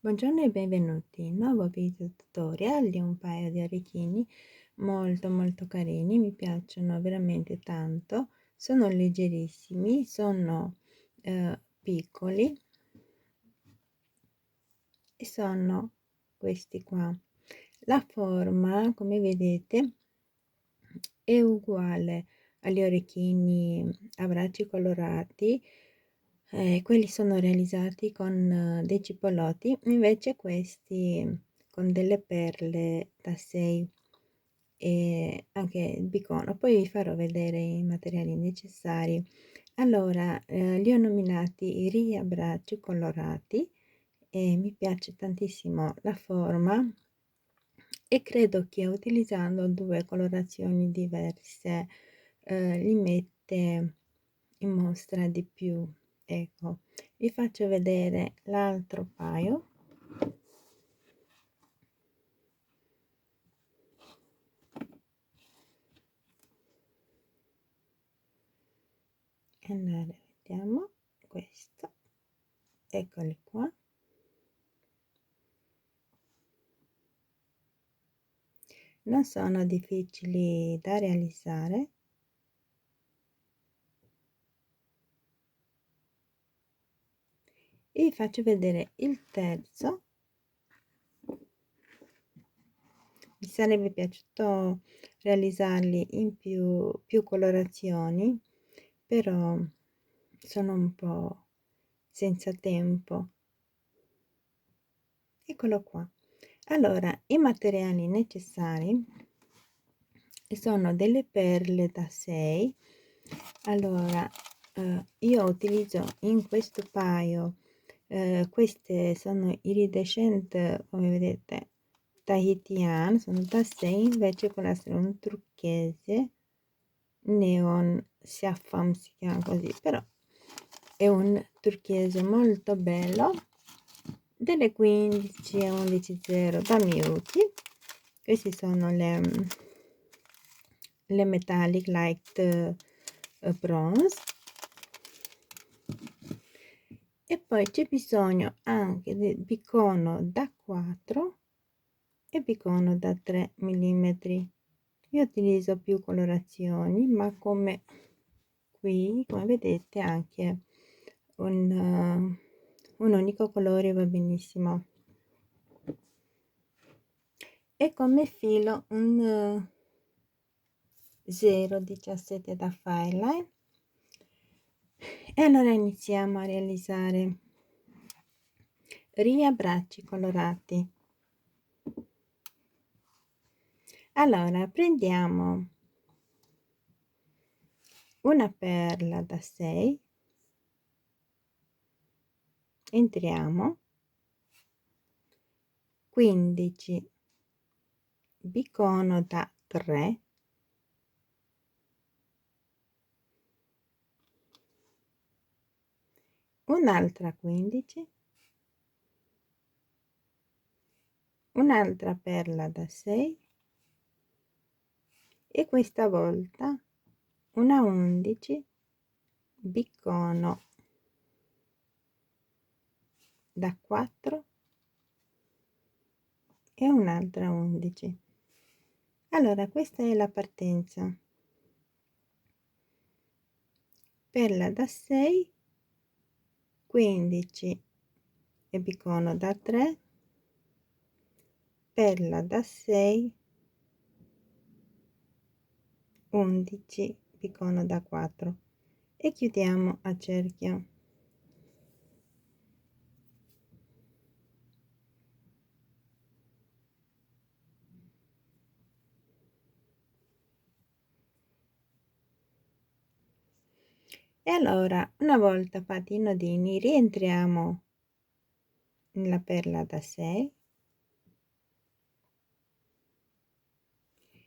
Buongiorno e benvenuti. Nuovo video tutorial di un paio di orecchini molto carini, mi piacciono veramente tanto, sono leggerissimi, sono piccoli e sono questi qua. La forma, come vedete, è uguale agli orecchini a bracci colorati. Quelli sono realizzati con dei cipollotti, invece questi con delle perle da 6 e anche il bicono. Poi vi farò vedere i materiali necessari. Allora, li ho nominati i riabbracci colorati e mi piace tantissimo la forma e credo che utilizzando due colorazioni diverse li mette in mostra di più. Ecco, vi faccio vedere l'altro paio. Allora, vediamo questo, eccoli qua. Non sono difficili da realizzare. E vi faccio vedere il terzo. Mi sarebbe piaciuto realizzarli in più colorazioni, però sono un po' senza tempo. Eccolo qua. Allora, i materiali necessari sono delle perle da 6. Allora, io utilizzo in questo paio queste sono iridescent, come vedete, tahitian, sono da 6, invece quella è un turchese neon siaffam, si chiama così, però è un turchese molto bello, delle 15 a 11,0 da Miyuki. Queste sono le metallic light bronze, e poi c'è bisogno anche del bicono da 4 e bicono da 3 millimetri. Io utilizzo più colorazioni, ma come qui, come vedete, anche un unico colore va benissimo. E come filo un 0,17 da Fireline. E allora iniziamo a realizzare riabbracci colorati. Allora prendiamo una perla da 6, entriamo, 15 bicono da 3, un'altra 15, un'altra perla da 6 e questa volta una 11 bicono da 4 e un'altra 11. Allora questa è la partenza. Perla da 6, 15 e bicono da 3, perla da 6, 11 bicono da 4 e chiudiamo a cerchio. E allora, una volta fatti i nodini, rientriamo nella perla da 6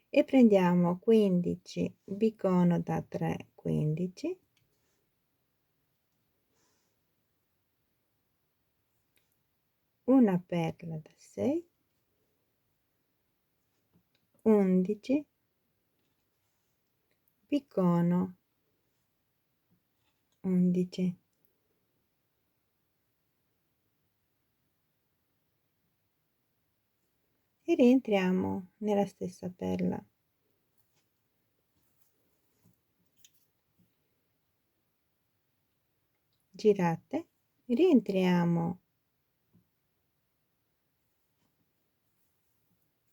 e prendiamo 15 bicono da 3, 15, una perla da 6, 11 bicono 11, e rientriamo nella stessa perla. Girate, rientriamo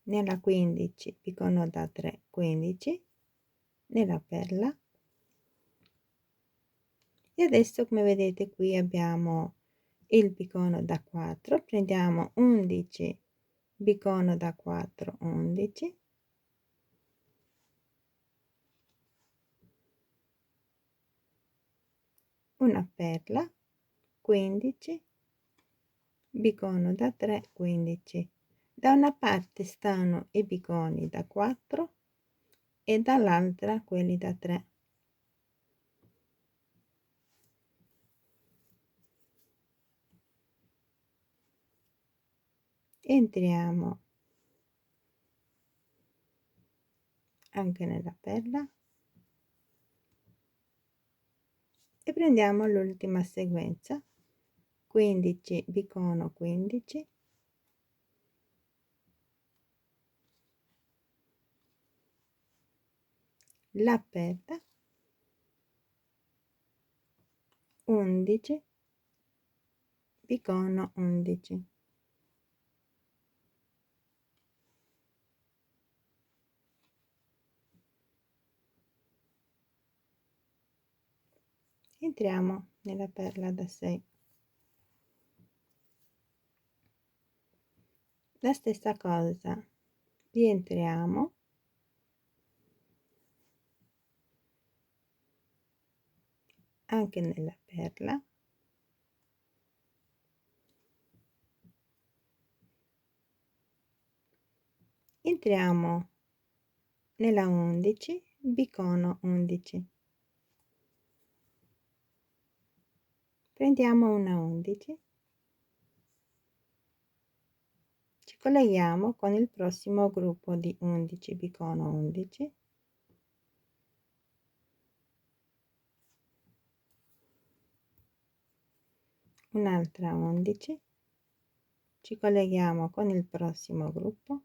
nella 15, piccone da 3, 15, nella perla, e adesso come vedete qui abbiamo il bicono da 4, prendiamo 11 bicono da 4, 11, una perla, 15, bicono da 3, 15. Da una parte stanno i biconi da 4 e dall'altra quelli da 3. Entriamo anche nella perla e prendiamo l'ultima sequenza, 15 bicono 15, la perla, 11 bicono 11. Entriamo nella perla da 6. La stessa cosa, rientriamo anche nella perla, entriamo nella 11 bicono 11, prendiamo una 11, ci colleghiamo con il prossimo gruppo di 11 bicono 11, un'altra 11, ci colleghiamo con il prossimo gruppo,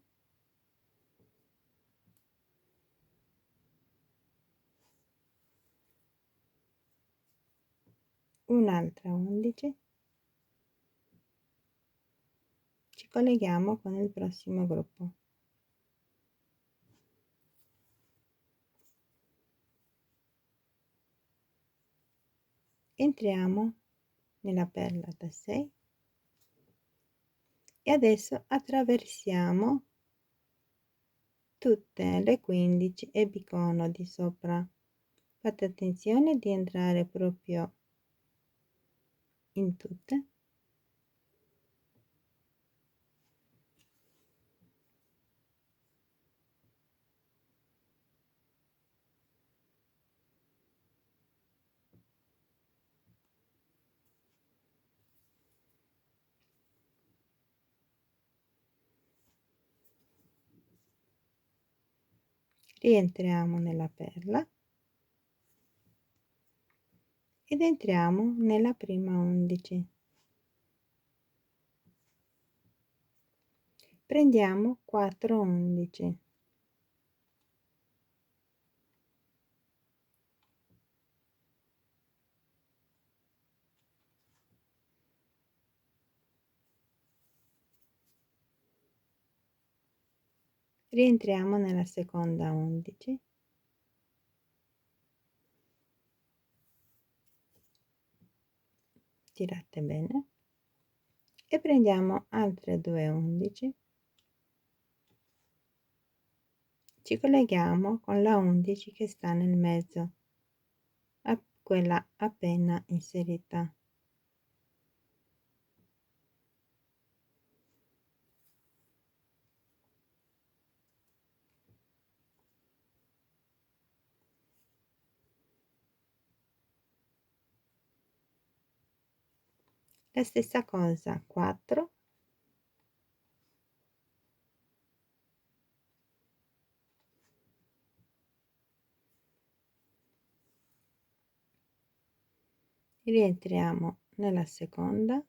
un'altra 11, ci colleghiamo con il prossimo gruppo, entriamo nella perla da 6 e adesso attraversiamo tutte le 15 e bicono di sopra. Fate attenzione di entrare proprio in tutte. Rientriamo nella perla ed entriamo nella prima 11. Prendiamo 4 11. Rientriamo nella seconda 11. Girate bene e prendiamo altre 2 11. Ci colleghiamo con la 11 che sta nel mezzo, a quella appena inserita. La stessa cosa, 4, rientriamo nella seconda,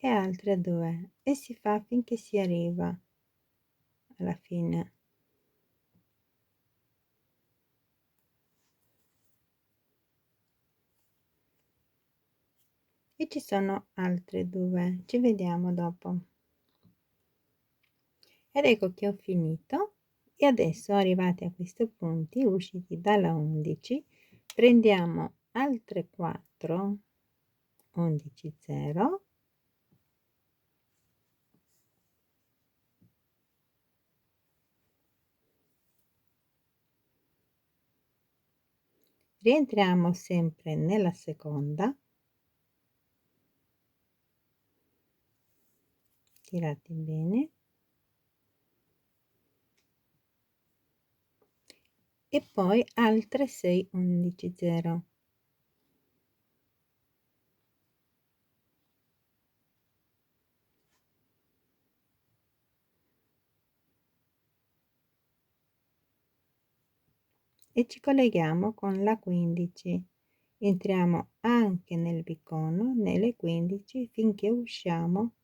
e altre 2 e si fa finché si arriva alla fine. E ci sono altre 2, ci vediamo dopo. Ed ecco che ho finito e adesso arrivati a questi punti, usciti dalla 11, prendiamo altre 4 11 0, rientriamo sempre nella seconda, tirate bene e poi altre 6 11 0. E ci colleghiamo con la 15. Entriamo anche nel bicono, nelle 15, finché usciamo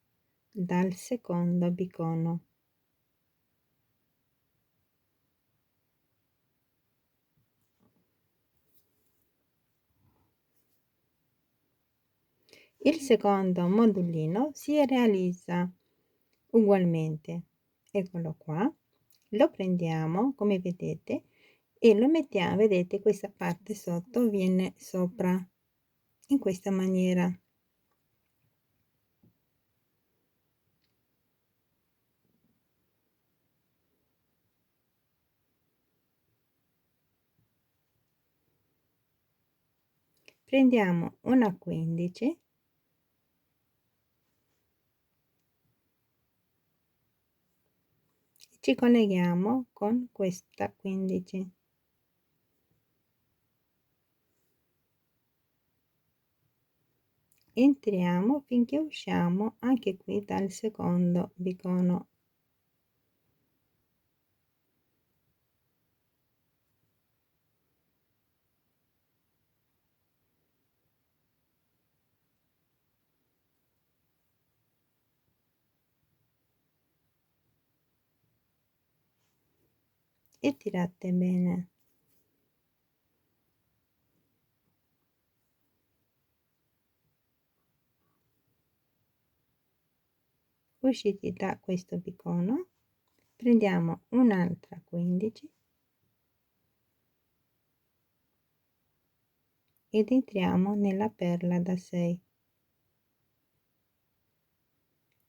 dal secondo bicono. Il secondo modulino si realizza ugualmente. Eccolo qua. Lo prendiamo, come vedete, e lo mettiamo, vedete, questa parte sotto viene sopra, in questa maniera. Prendiamo una 15 e ci colleghiamo con questa 15. Entriamo finché usciamo anche qui dal secondo bicono. E tirate bene. Usciti da questo bicono, prendiamo un'altra 15 ed entriamo nella perla da 6.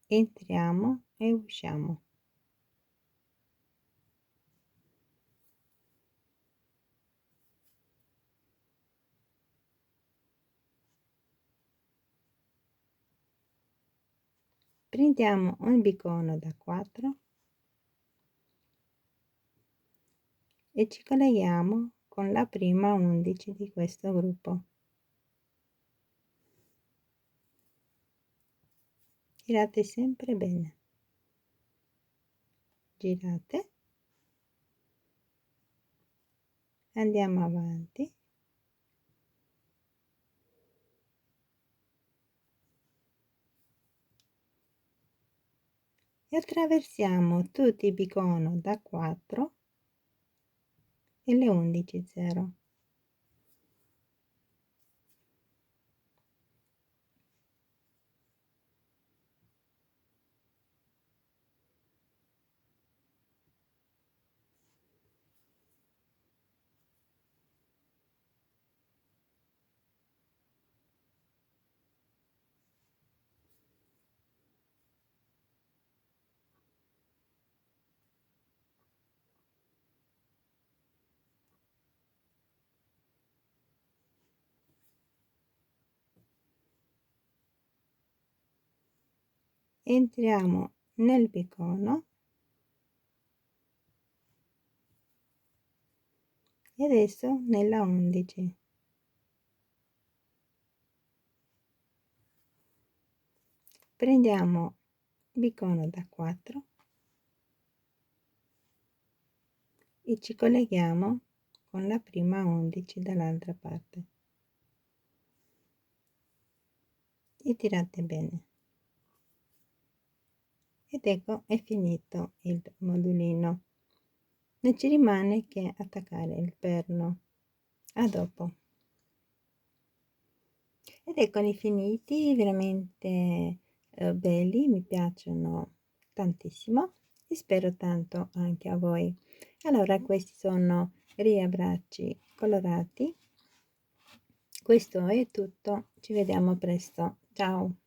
Entriamo e usciamo. Prendiamo un bicono da 4 e ci colleghiamo con la prima 11 di questo gruppo. Tirate sempre bene. Girate. Andiamo avanti. E attraversiamo tutti i bicono da 4 e le 11 0. Entriamo nel bicono e adesso nella 11. Prendiamo bicono da 4 e ci colleghiamo con la prima 11 dall'altra parte e tirate bene. ed ecco è finito il modulino. Non ci rimane che attaccare il perno. A dopo. Ed eccoli finiti, veramente belli, mi piacciono tantissimo e spero tanto anche a voi. Allora, questi sono riabbracci colorati. Questo è tutto, ci vediamo presto. Ciao!